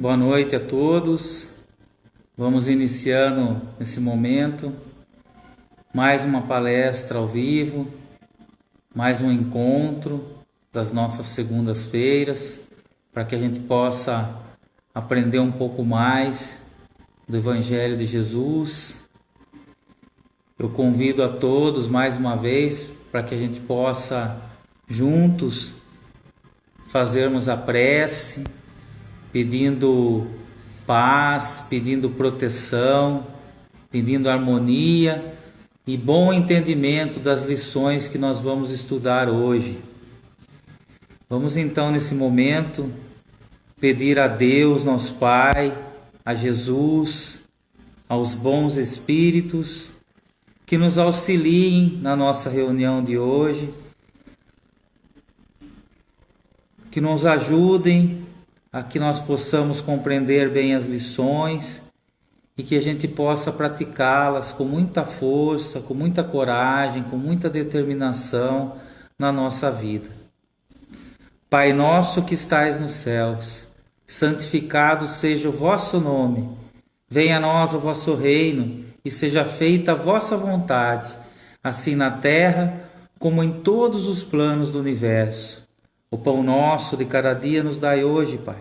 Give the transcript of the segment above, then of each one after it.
Boa noite a todos. Vamos iniciando nesse momento mais uma palestra ao vivo, mais um encontro das nossas segundas-feiras, para que a gente possa aprender um pouco mais do Evangelho de Jesus. Eu convido a todos mais uma vez para que a gente possa juntos fazermos a prece, pedindo paz, pedindo proteção, pedindo harmonia e bom entendimento das lições que nós vamos estudar hoje. Vamos então nesse momento pedir a Deus, nosso Pai, a Jesus, aos bons espíritos que nos auxiliem na nossa reunião de hoje, que nos ajudem a que nós possamos compreender bem as lições e que a gente possa praticá-las com muita força, com muita coragem, com muita determinação na nossa vida. Pai nosso que estais nos céus, santificado seja o vosso nome. Venha a nós o vosso reino e seja feita a vossa vontade, assim na terra como em todos os planos do universo. O pão nosso de cada dia nos dai hoje, Pai.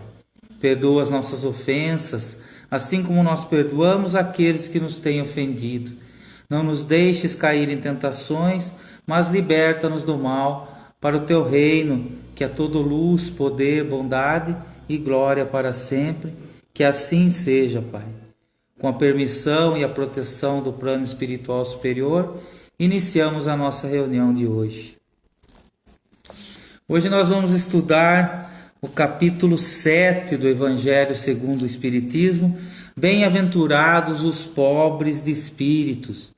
Perdoa as nossas ofensas, assim como nós perdoamos aqueles que nos têm ofendido. Não nos deixes cair em tentações, mas liberta-nos do mal, para o teu reino, que é todo luz, poder, bondade e glória para sempre. Que assim seja, Pai. Com a permissão e a proteção do plano espiritual superior, iniciamos a nossa reunião de hoje. Hoje nós vamos estudar o capítulo 7 do Evangelho segundo o Espiritismo, Bem-aventurados os pobres de espíritos.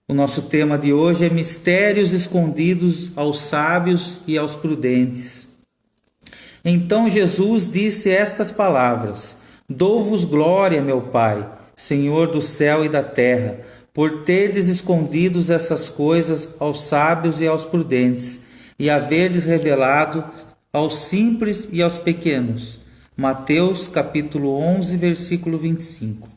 O nosso tema de hoje é mistérios escondidos aos sábios e aos prudentes. Então Jesus disse estas palavras: Dou-vos glória, meu Pai, Senhor do céu e da terra, por terdes escondido essas coisas aos sábios e aos prudentes, e haverdes revelado aos simples e aos pequenos. Mateus capítulo 11, versículo 25.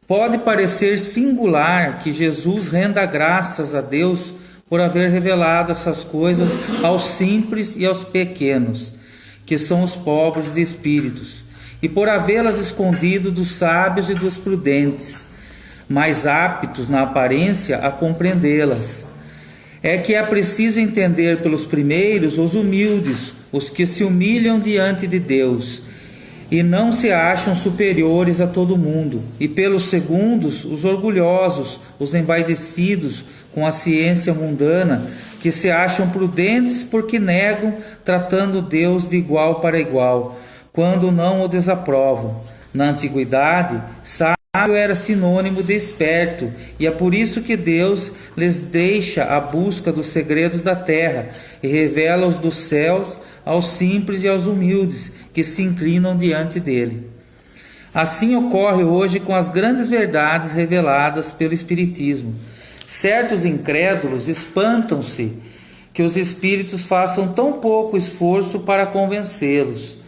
Pode parecer singular que Jesus renda graças a Deus por haver revelado essas coisas aos simples e aos pequenos, que são os pobres de espíritos, e por havê-las escondido dos sábios e dos prudentes, mais aptos na aparência a compreendê-las. É que é preciso entender pelos primeiros os humildes, os que se humilham diante de Deus e não se acham superiores a todo mundo, e pelos segundos os orgulhosos, os envaidecidos com a ciência mundana, que se acham prudentes porque negam, tratando Deus de igual para igual, quando não o desaprovam. Na antiguidade, sábio era sinônimo de esperto, e é por isso que Deus lhes deixa a busca dos segredos da terra e revela-os dos céus aos simples e aos humildes que se inclinam diante dele. Assim ocorre hoje com as grandes verdades reveladas pelo Espiritismo. Certos incrédulos espantam-se que os espíritos façam tão pouco esforço para convencê-los.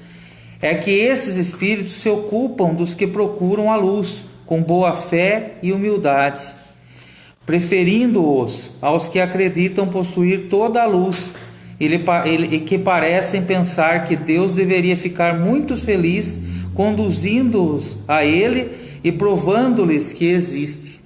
É que esses espíritos se ocupam dos que procuram a luz, com boa fé e humildade, preferindo-os aos que acreditam possuir toda a luz e que parecem pensar que Deus deveria ficar muito feliz conduzindo-os a Ele e provando-lhes que existe.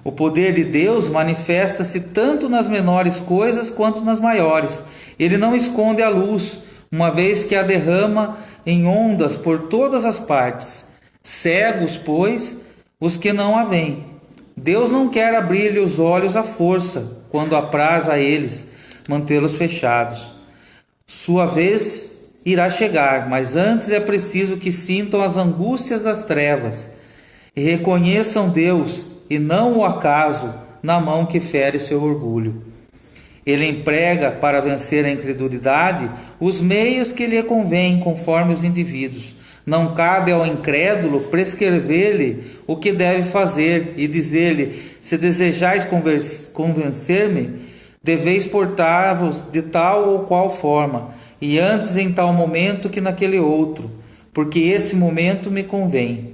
O poder de Deus manifesta-se tanto nas menores coisas quanto nas maiores. Ele não esconde a luz, uma vez que a derrama em ondas por todas as partes. Cegos, pois, os que não a veem. Deus não quer abrir-lhe os olhos à força, quando apraz a eles mantê-los fechados. Sua vez irá chegar, mas antes é preciso que sintam as angústias das trevas e reconheçam Deus e não o acaso na mão que fere seu orgulho. Ele emprega para vencer a incredulidade os meios que lhe convêm conforme os indivíduos. Não cabe ao incrédulo prescrever-lhe o que deve fazer e dizer-lhe: se desejais convencer-me, deveis portar-vos de tal ou qual forma, e antes em tal momento que naquele outro, porque esse momento me convém.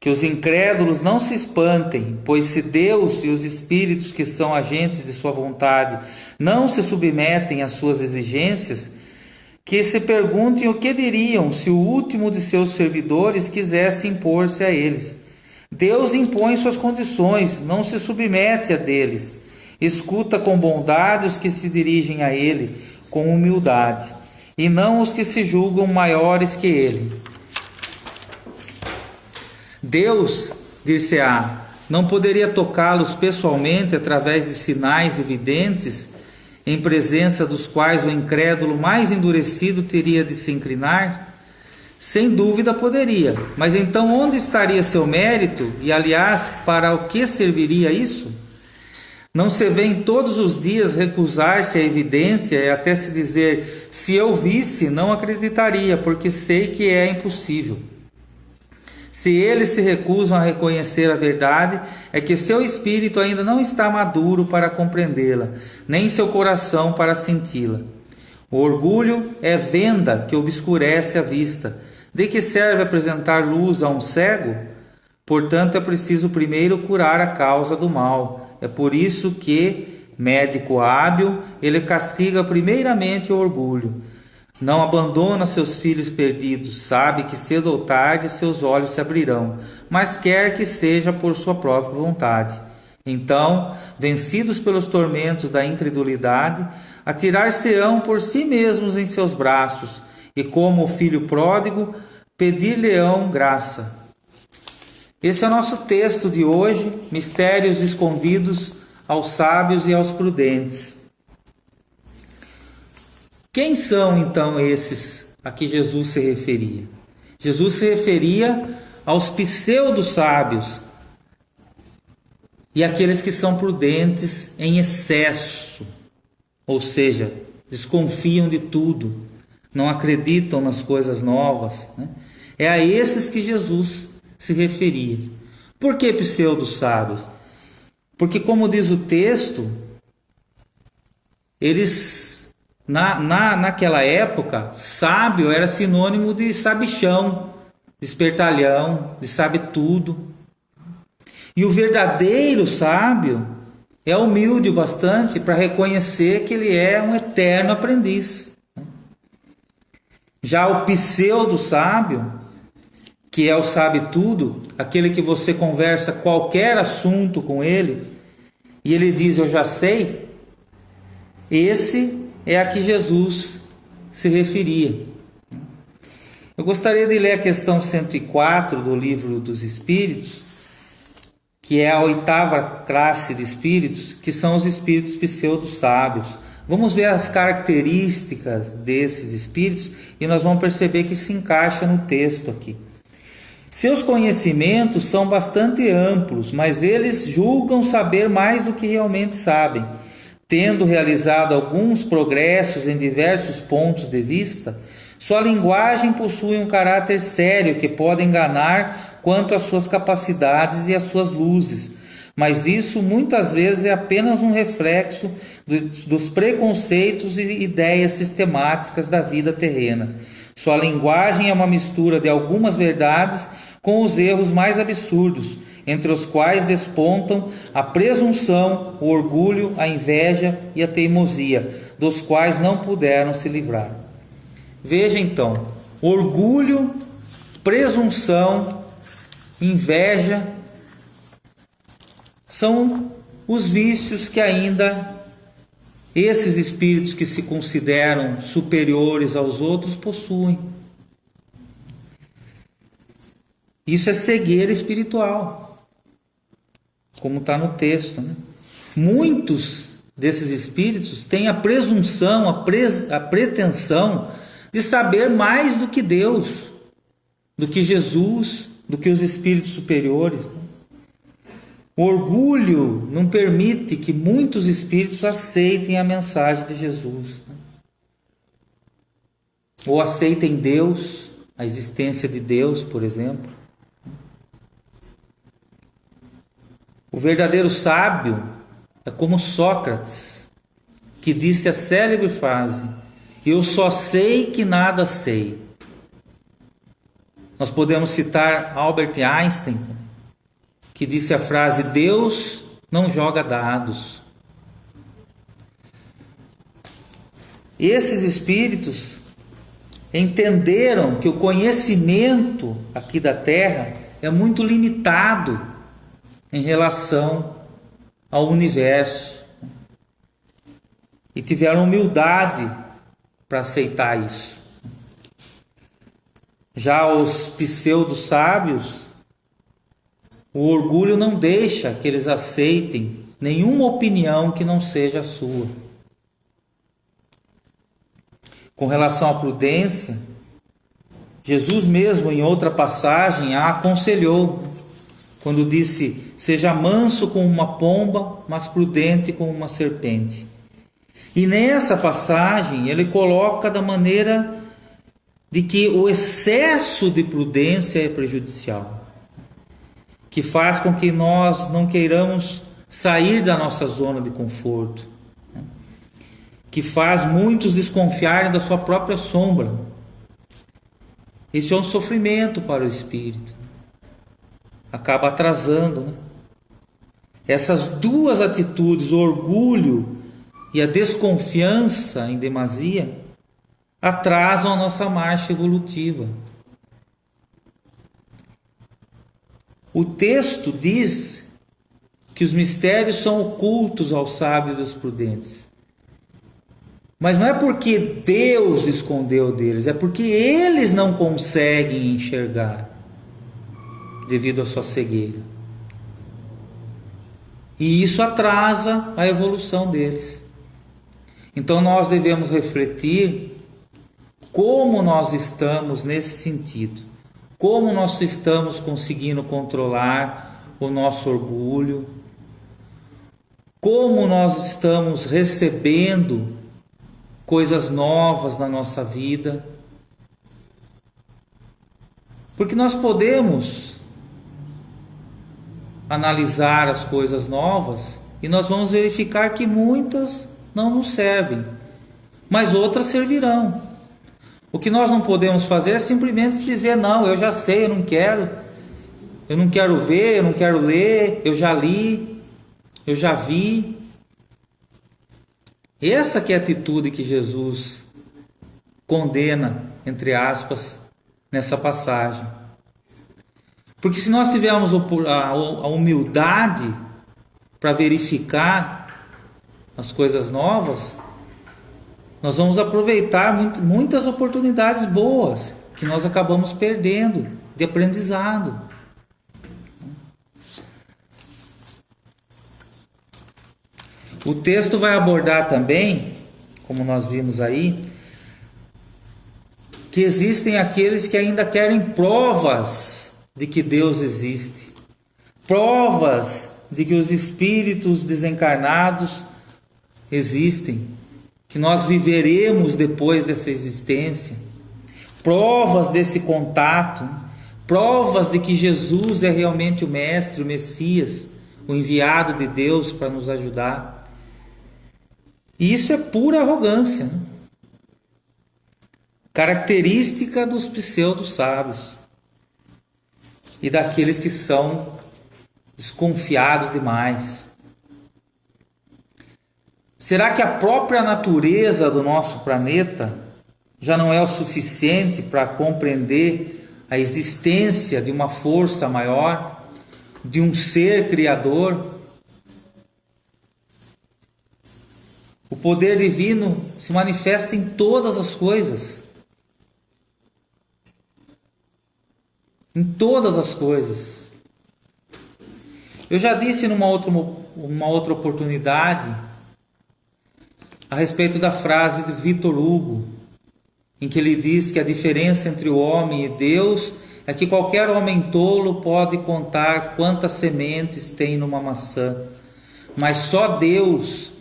Que os incrédulos não se espantem, pois se Deus e os espíritos que são agentes de sua vontade não se submetem às suas exigências, que se perguntem o que diriam se o último de seus servidores quisesse impor-se a eles. Deus impõe suas condições, não se submete a deles. Escuta com bondade os que se dirigem a ele, com humildade, e não os que se julgam maiores que ele. Deus, dir-se-á, não poderia tocá-los pessoalmente através de sinais evidentes, em presença dos quais o incrédulo mais endurecido teria de se inclinar? Sem dúvida poderia, mas então onde estaria seu mérito? E aliás, para o que serviria isso? Não se vê todos os dias recusar-se à evidência e até se dizer, se eu visse, não acreditaria, porque sei que é impossível. Se eles se recusam a reconhecer a verdade, é que seu espírito ainda não está maduro para compreendê-la, nem seu coração para senti-la. O orgulho é venda que obscurece a vista. De que serve apresentar luz a um cego? Portanto, é preciso primeiro curar a causa do mal. É por isso que, médico hábil, ele castiga primeiramente o orgulho. Não abandona seus filhos perdidos, sabe que cedo ou tarde seus olhos se abrirão, mas quer que seja por sua própria vontade. Então, vencidos pelos tormentos da incredulidade, atirar-se-ão por si mesmos em seus braços, e como o filho pródigo, pedir-lhe-ão graça. Esse é o nosso texto de hoje, mistérios escondidos aos sábios e aos prudentes. Quem são então esses a que Jesus se referia? Jesus se referia aos pseudo-sábios e aqueles que são prudentes em excesso, ou seja, desconfiam de tudo, não acreditam nas coisas novas, né? É a esses que Jesus se referia. Por que pseudo-sábios? Porque, como diz o texto, eles... Naquela época, sábio era sinônimo de sabichão, de espertalhão, de sabe tudo. E o verdadeiro sábio é humilde o bastante para reconhecer que ele é um eterno aprendiz. Já o pseudo sábio, que é o sabe tudo, aquele que você conversa qualquer assunto com ele e ele diz eu já sei, esse é a que Jesus se referia. Eu gostaria de ler a questão 104 do Livro dos Espíritos, que é a 8ª classe de espíritos, que são os espíritos pseudo-sábios. Vamos ver as características desses espíritos e nós vamos perceber que se encaixa no texto aqui. Seus conhecimentos são bastante amplos, mas eles julgam saber mais do que realmente sabem. Tendo realizado alguns progressos em diversos pontos de vista, sua linguagem possui um caráter sério que pode enganar quanto às suas capacidades e às suas luzes, mas isso muitas vezes é apenas um reflexo dos preconceitos e ideias sistemáticas da vida terrena. Sua linguagem é uma mistura de algumas verdades com os erros mais absurdos, entre os quais despontam a presunção, o orgulho, a inveja e a teimosia, dos quais não puderam se livrar. Veja então, orgulho, presunção, inveja, são os vícios que ainda esses espíritos que se consideram superiores aos outros possuem. Isso é cegueira espiritual, como está no texto, né? Muitos desses espíritos têm a presunção, a pretensão de saber mais do que Deus, do que Jesus, do que os espíritos superiores. O orgulho não permite que muitos espíritos aceitem a mensagem de Jesus, ou aceitem Deus, a existência de Deus, por exemplo. O verdadeiro sábio é como Sócrates, que disse a célebre frase: eu só sei que nada sei. Nós podemos citar Albert Einstein, que disse a frase: Deus não joga dados. Esses espíritos entenderam que o conhecimento aqui da Terra é muito limitado em relação ao universo, e tiveram humildade para aceitar isso. Já os pseudo-sábios, o orgulho não deixa que eles aceitem nenhuma opinião que não seja a sua. Com relação à prudência, Jesus mesmo, em outra passagem, a aconselhou, quando disse: seja manso como uma pomba, mas prudente como uma serpente. E nessa passagem ele coloca da maneira de que o excesso de prudência é prejudicial, que faz com que nós não queiramos sair da nossa zona de conforto, que faz muitos desconfiarem da sua própria sombra. Esse é um sofrimento para o espírito, acaba atrasando, né? Essas duas atitudes, o orgulho e a desconfiança em demasia, atrasam a nossa marcha evolutiva. O texto diz que os mistérios são ocultos aos sábios e aos prudentes. Mas não é porque Deus escondeu deles, é porque eles não conseguem enxergar devido à sua cegueira. E isso atrasa a evolução deles. Então nós devemos refletir como nós estamos nesse sentido. Como nós estamos conseguindo controlar o nosso orgulho. Como nós estamos recebendo coisas novas na nossa vida. Porque nós podemos analisar as coisas novas e nós vamos verificar que muitas não nos servem, mas outras servirão. O que nós não podemos fazer é simplesmente dizer: não, eu já sei, eu não quero ver, eu não quero ler, eu já li, eu já vi. Essa que é a atitude que Jesus condena, entre aspas, nessa passagem. Porque se nós tivermos a humildade para verificar as coisas novas, nós vamos aproveitar muitas oportunidades boas que nós acabamos perdendo de aprendizado. O texto vai abordar também, como nós vimos aí, que existem aqueles que ainda querem provas de que Deus existe, provas de que os espíritos desencarnados existem, que nós viveremos depois dessa existência, provas desse contato, provas de que Jesus é realmente o Mestre, o Messias, o enviado de Deus para nos ajudar. E isso é pura arrogância, né? Característica dos pseudo-sábios e daqueles que são desconfiados demais. Será que a própria natureza do nosso planeta já não é o suficiente para compreender a existência de uma força maior, de um ser criador? O poder divino se manifesta em todas as coisas. Em todas as coisas. Eu já disse numa outra oportunidade a respeito da frase de Victor Hugo, em que ele diz que a diferença entre o homem e Deus é que qualquer homem tolo pode contar quantas sementes tem numa maçã, mas só Deus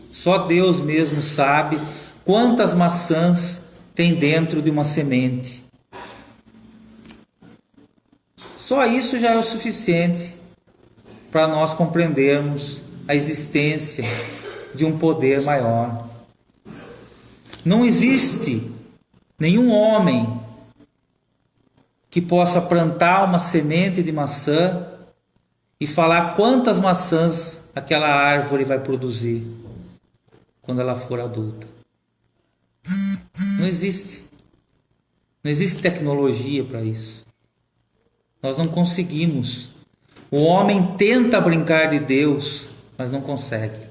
mesmo sabe quantas maçãs tem dentro de uma semente. Só isso já é o suficiente para nós compreendermos a existência de um poder maior. Não existe nenhum homem que possa plantar uma semente de maçã e falar quantas maçãs aquela árvore vai produzir quando ela for adulta. Não existe. Não existe tecnologia para isso. Nós não conseguimos. O homem tenta brincar de Deus, mas não consegue.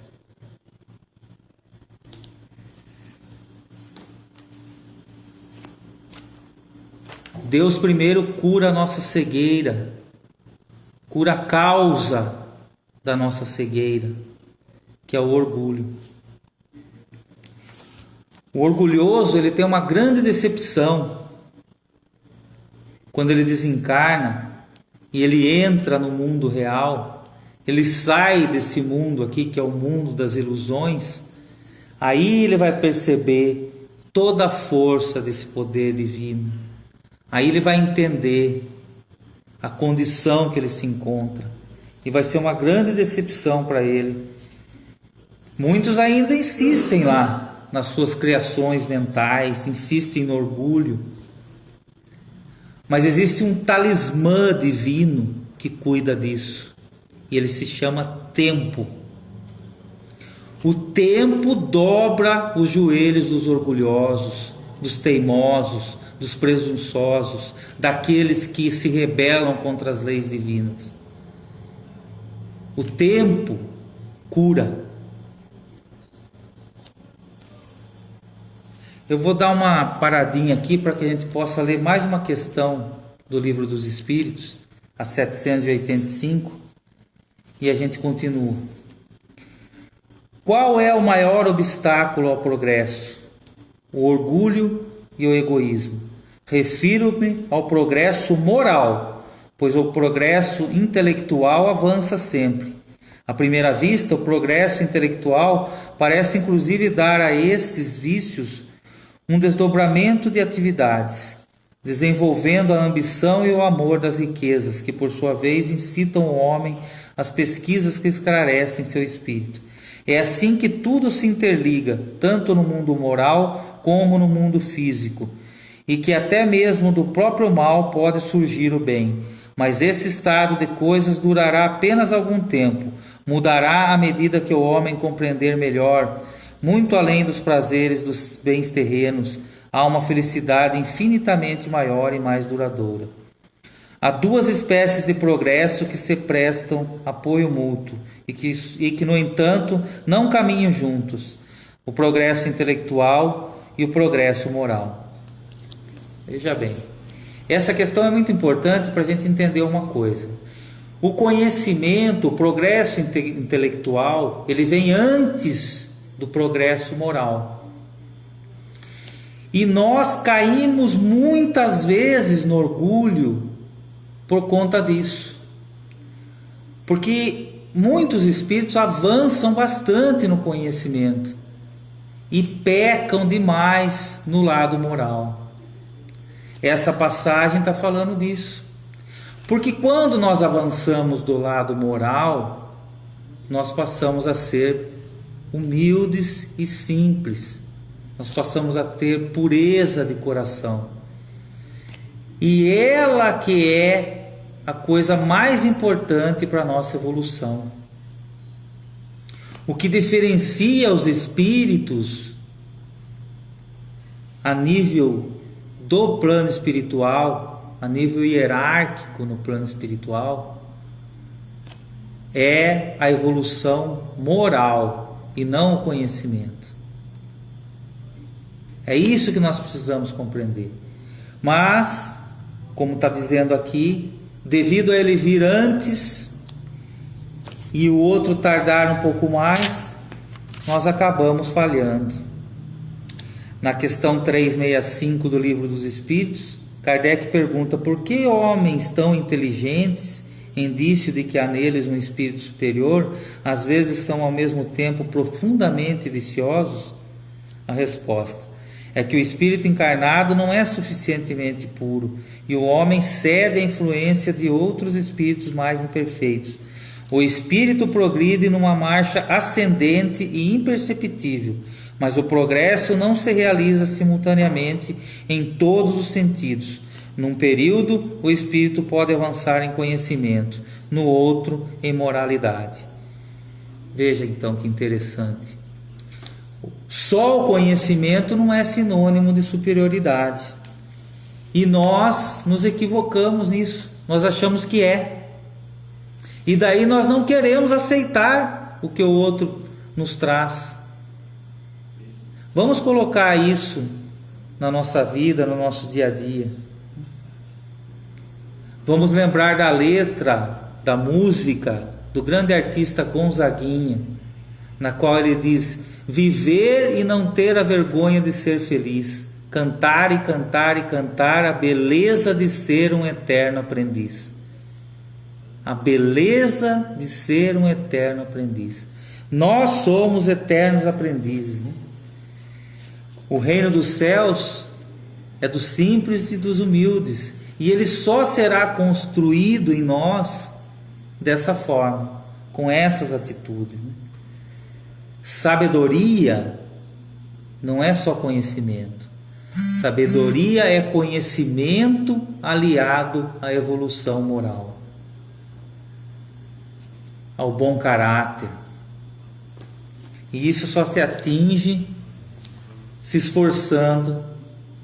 Deus primeiro cura a nossa cegueira, cura a causa da nossa cegueira, que é o orgulho. O orgulhoso, ele tem uma grande decepção quando ele desencarna e ele entra no mundo real, ele sai desse mundo aqui, que é o mundo das ilusões. Aí ele vai perceber toda a força desse poder divino. Aí ele vai entender a condição que ele se encontra. E vai ser uma grande decepção para ele. Muitos ainda insistem lá nas suas criações mentais, insistem no orgulho. Mas existe um talismã divino que cuida disso. E ele se chama tempo. O tempo dobra os joelhos dos orgulhosos, dos teimosos, dos presunçosos, daqueles que se rebelam contra as leis divinas. O tempo cura. Eu vou dar uma paradinha aqui para que a gente possa ler mais uma questão do Livro dos Espíritos, a 785, e a gente continua. Qual é o maior obstáculo ao progresso? O orgulho e o egoísmo. Refiro-me ao progresso moral, pois o progresso intelectual avança sempre. À primeira vista, o progresso intelectual parece inclusive dar a esses vícios um desdobramento de atividades, desenvolvendo a ambição e o amor das riquezas, que por sua vez incitam o homem às pesquisas que esclarecem seu espírito. É assim que tudo se interliga, tanto no mundo moral como no mundo físico, e que até mesmo do próprio mal pode surgir o bem. Mas esse estado de coisas durará apenas algum tempo, mudará à medida que o homem compreender melhor, muito além dos prazeres dos bens terrenos, há uma felicidade infinitamente maior e mais duradoura. Há duas espécies de progresso que se prestam apoio mútuo e que, no entanto, não caminham juntos: o progresso intelectual e o progresso moral. Veja bem, essa questão é muito importante para a gente entender uma coisa. O conhecimento, o progresso intelectual, ele vem antes do progresso moral. E nós caímos muitas vezes no orgulho por conta disso. Porque muitos espíritos avançam bastante no conhecimento e pecam demais no lado moral. Essa passagem está falando disso. Porque quando nós avançamos do lado moral, nós passamos a ser humildes e simples. Nós passamos a ter pureza de coração. E ela que é a coisa mais importante para a nossa evolução. O que diferencia os espíritos a nível do plano espiritual, a nível hierárquico no plano espiritual, é a evolução moral e não o conhecimento. É isso que nós precisamos compreender. Mas, como está dizendo aqui, devido a ele vir antes e o outro tardar um pouco mais, nós acabamos falhando. Na questão 365 do Livro dos Espíritos, Kardec pergunta: por que homens tão inteligentes, indício de que há neles um espírito superior, às vezes são ao mesmo tempo profundamente viciosos? A resposta é que o espírito encarnado não é suficientemente puro e o homem cede à influência de outros espíritos mais imperfeitos. O espírito progride numa marcha ascendente e imperceptível, mas o progresso não se realiza simultaneamente em todos os sentidos. Num período, o espírito pode avançar em conhecimento, no outro, em moralidade. Veja então que interessante. Só o conhecimento não é sinônimo de superioridade. E nós nos equivocamos nisso. Nós achamos que é. E daí nós não queremos aceitar o que o outro nos traz. Vamos colocar isso na nossa vida, no nosso dia a dia. Vamos lembrar da letra, da música do grande artista Gonzaguinha, na qual ele diz: viver e não ter a vergonha de ser feliz, cantar e cantar e cantar a beleza de ser um eterno aprendiz. A beleza de ser um eterno aprendiz. Nós somos eternos aprendizes, né? O reino dos céus é dos simples e dos humildes, e ele só será construído em nós dessa forma, com essas atitudes, né? Sabedoria não é só conhecimento. Sabedoria é conhecimento aliado à evolução moral, ao bom caráter. E isso só se atinge se esforçando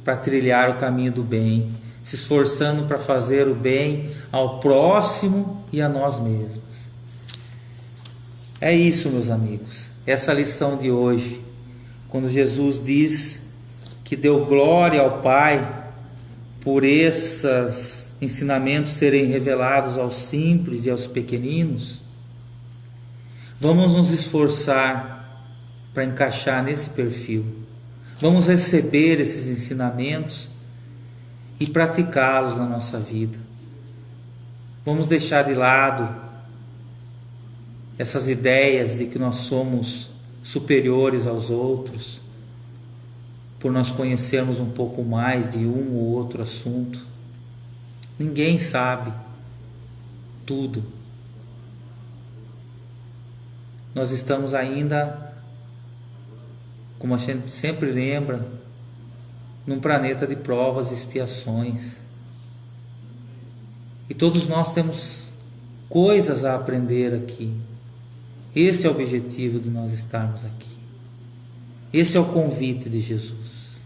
para trilhar o caminho do bem, se esforçando para fazer o bem ao próximo e a nós mesmos. É isso, meus amigos, essa lição de hoje, quando Jesus diz que deu glória ao Pai por esses ensinamentos serem revelados aos simples e aos pequeninos, vamos nos esforçar para encaixar nesse perfil. Vamos receber esses ensinamentos e praticá-los na nossa vida. Vamos deixar de lado essas ideias de que nós somos superiores aos outros, por nós conhecermos um pouco mais de um ou outro assunto. Ninguém sabe tudo. Nós estamos ainda, como a gente sempre lembra, num planeta de provas e expiações. E todos nós temos coisas a aprender aqui. Esse é o objetivo de nós estarmos aqui. Esse é o convite de Jesus.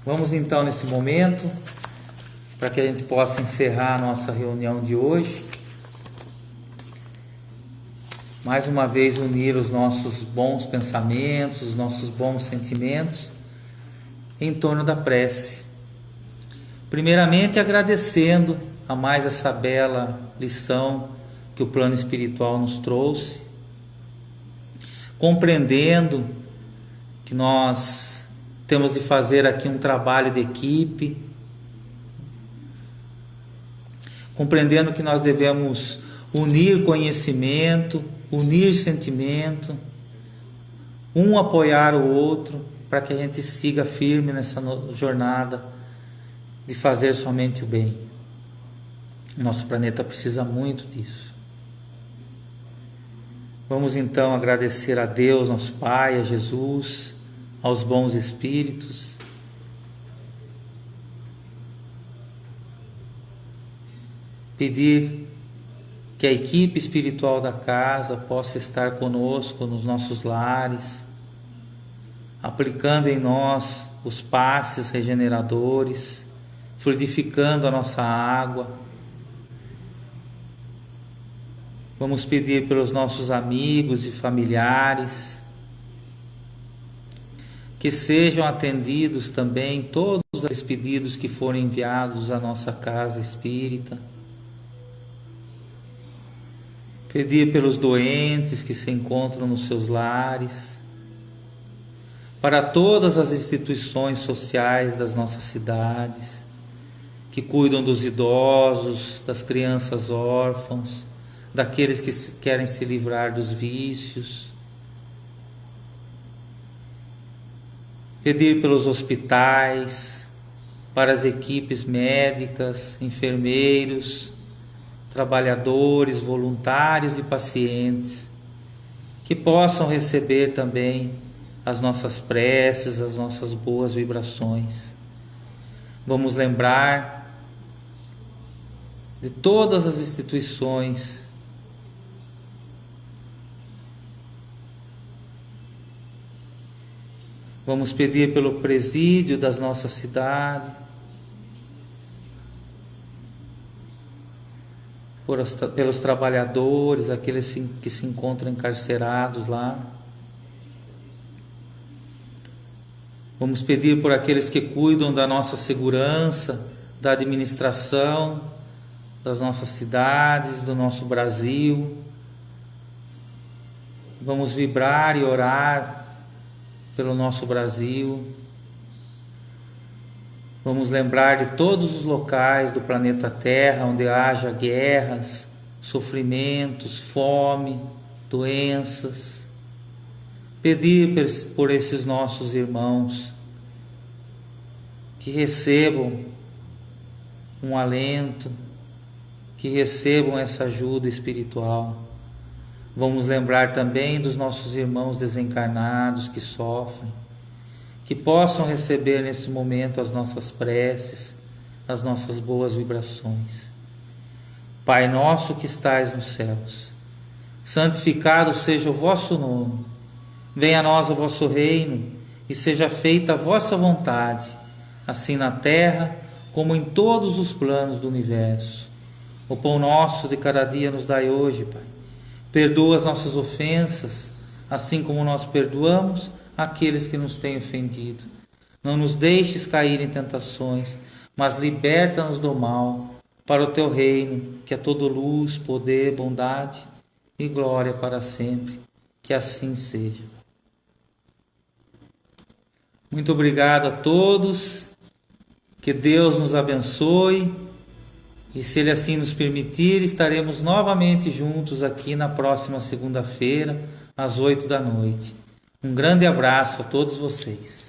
Vamos então nesse momento, para que a gente possa encerrar a nossa reunião de hoje, mais uma vez unir os nossos bons pensamentos, os nossos bons sentimentos em torno da prece. Primeiramente agradecendo a mais essa bela lição que o plano espiritual nos trouxe, compreendendo que nós temos de fazer aqui um trabalho de equipe, compreendendo que nós devemos unir conhecimento, unir sentimento, um apoiar o outro, para que a gente siga firme nessa jornada de fazer somente o bem. Nosso planeta precisa muito disso. Vamos então agradecer a Deus, nosso Pai, a Jesus, aos bons espíritos, pedir que a equipe espiritual da casa possa estar conosco nos nossos lares, aplicando em nós os passes regeneradores, fluidificando a nossa água. Vamos pedir pelos nossos amigos e familiares, que sejam atendidos também todos os pedidos que forem enviados à nossa casa espírita. Pedir pelos doentes que se encontram nos seus lares, para todas as instituições sociais das nossas cidades, que cuidam dos idosos, das crianças órfãos, daqueles que querem se livrar dos vícios. Pedir pelos hospitais, para as equipes médicas, enfermeiros, trabalhadores, voluntários e pacientes, que possam receber também as nossas preces, as nossas boas vibrações. Vamos lembrar de todas as instituições vamos pedir pelo presídio das nossas cidades, pelos trabalhadores, aqueles que se encontram encarcerados lá. Vamos pedir por aqueles que cuidam da nossa segurança, da administração, das nossas cidades, do nosso Brasil. Vamos vibrar e orar pelo nosso Brasil. Vamos lembrar de todos os locais do planeta Terra onde haja guerras, sofrimentos, fome, doenças. Pedir por esses nossos irmãos que recebam um alento, que recebam essa ajuda espiritual. Vamos lembrar também dos nossos irmãos desencarnados que sofrem, que possam receber nesse momento as nossas preces, as nossas boas vibrações. Pai nosso que estais nos céus, santificado seja o vosso nome. Venha a nós o vosso reino e seja feita a vossa vontade, assim na terra como em todos os planos do universo. O pão nosso de cada dia nos dai hoje, Pai. Perdoa as nossas ofensas, assim como nós perdoamos aqueles que nos têm ofendido. Não nos deixes cair em tentações, mas liberta-nos do mal, para o teu reino, que é todo luz, poder, bondade e glória para sempre. Que assim seja. Muito obrigado a todos, que Deus nos abençoe e, se Ele assim nos permitir, estaremos novamente juntos aqui na próxima segunda-feira, às 8 da noite. Um grande abraço a todos vocês.